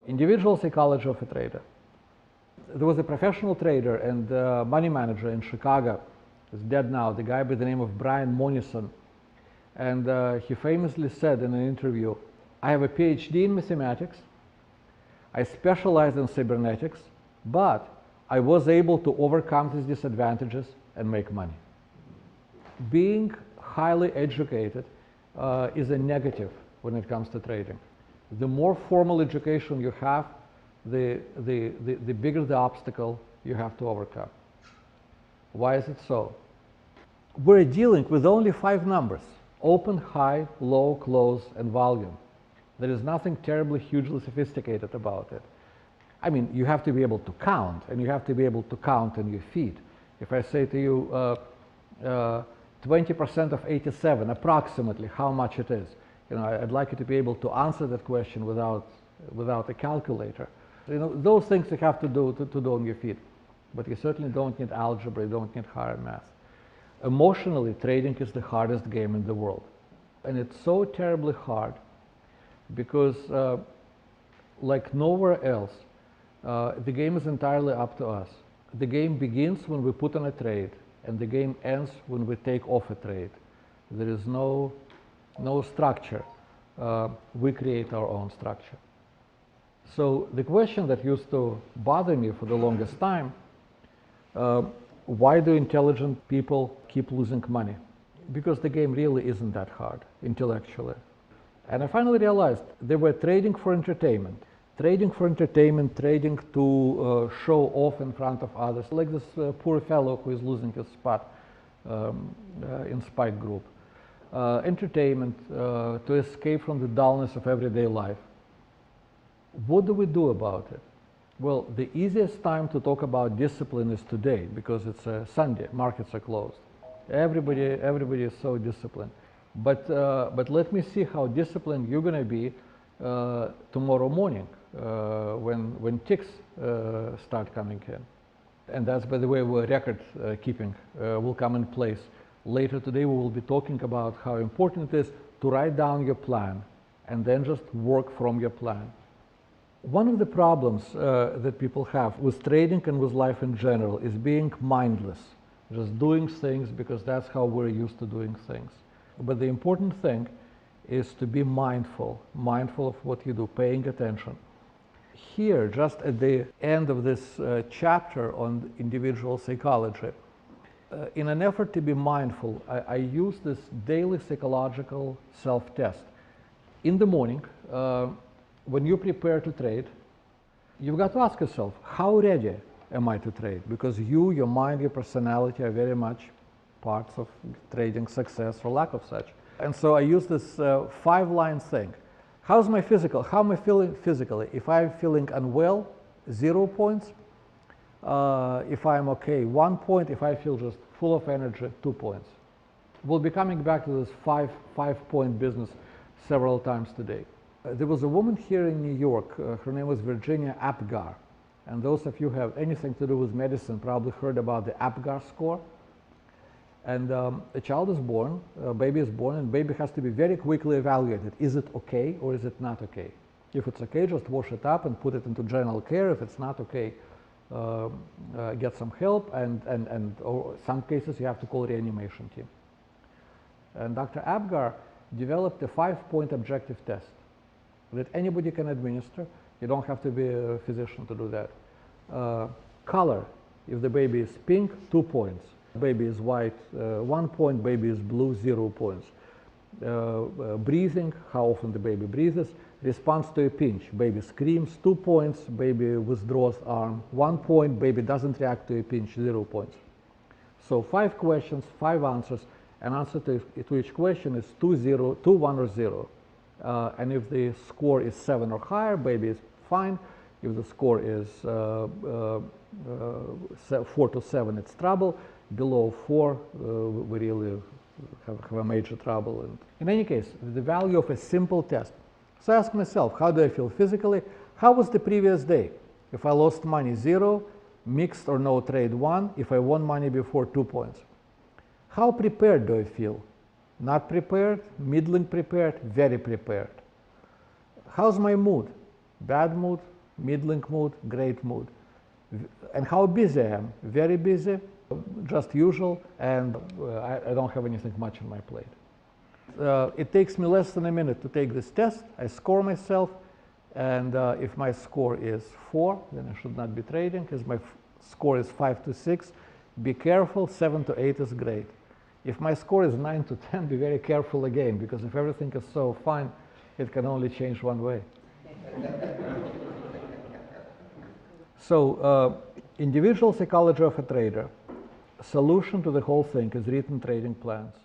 Individual psychology of a trader. There was a professional trader and money manager in Chicago. He's dead now, the guy by the name of Brian Monison. And he famously said in an interview, I have a PhD in mathematics, I specialize in cybernetics, but I was able to overcome these disadvantages and make money. Being highly educated is a negative when it comes to trading. The more formal education you have, the bigger the obstacle you have to overcome. Why is it so? We're dealing with only 5 numbers: open, high, low, close, and volume. There is nothing terribly hugely sophisticated about it. I mean, you have to be able to count, and you have to be able to count on your feet. If I say to you 20% of 87, approximately how much it is, you know, I'd like you to be able to answer that question without a calculator. You know, those things you have to do on your feet, but you certainly don't need algebra, you don't need higher math. Emotionally, trading is the hardest game in the world, and it's so terribly hard because like nowhere else, the game is entirely up to us. The game begins when we put on a trade, and the game ends when we take off a trade. There is no structure. We create our own structure. So the question that used to bother me for the longest time, why do intelligent people keep losing money? Because the game really isn't that hard intellectually. And I finally realized they were trading for entertainment. Trading for entertainment, trading to show off in front of others, like this poor fellow who is losing his spot in Spike Group. Entertainment, to escape from the dullness of everyday life. What do we do about it? Well, the easiest time to talk about discipline is today, because it's a Sunday, markets are closed. Everybody is so disciplined. But let me see how disciplined you're going to be tomorrow morning when ticks start coming in. And that's, by the way, where record keeping will come in place. Later today we will be talking about how important it is to write down your plan and then just work from your plan. One of the problems that people have with trading and with life in general is being mindless, just doing things because that's how we're used to doing things. But the important thing is to be mindful of what you do, paying attention. Here, just at the end of this chapter on individual psychology, in an effort to be mindful, I use this daily psychological self-test. In the morning, when you prepare to trade, you've got to ask yourself, how ready am I to trade? Because you, your mind, your personality are very much parts of trading success or lack of such. And so I use this 5-line thing. How's my physical? How am I feeling physically? If I'm feeling unwell, 0 points. If I'm okay, 1 point. If I feel just full of energy, 2 points. We'll be coming back to this five-point business several times today. There was a woman here in New York. Her name was Virginia Apgar. And those of you who have anything to do with medicine probably heard about the Apgar score. And a child is born, a baby is born, and baby has to be very quickly evaluated. Is it okay or is it not okay? If it's okay, just wash it up and put it into general care. If it's not okay, get some help, and or some cases you have to call a reanimation team. And Dr. Apgar developed a 5-point objective test that anybody can administer. You don't have to be a physician to do that. Color, if the baby is pink, 2 points. Baby is white, 1 point. Baby is blue, 0 points. Breathing, how often the baby breathes. Response to a pinch, baby screams, 2 points. Baby withdraws arm, 1 point. Baby doesn't react to a pinch, 0 points. So 5 questions, 5 answers. An answer to each question is 2, 1, or 0. And if the score is 7 or higher, baby is fine. If the score is 4 to 7, it's trouble. Below 4, we really have a major trouble. And in any case, the value of a simple test. So I ask myself, how do I feel physically? How was the previous day? If I lost money, 0, mixed or no trade, 1. If I won money before, 2 points. How prepared do I feel? Not prepared, middling prepared, very prepared. How's my mood? Bad mood, middling mood, great mood. And how busy I am? Very busy, just usual, and I don't have anything much on my plate. It takes me less than a minute to take this test. I score myself, and if my score is 4, then I should not be trading. If my score is 5 to 6, be careful, 7 to 8 is great. If my score is 9 to 10, be very careful again, because if everything is so fine, it can only change one way. So, individual psychology of a trader. Solution to the whole thing is written trading plans.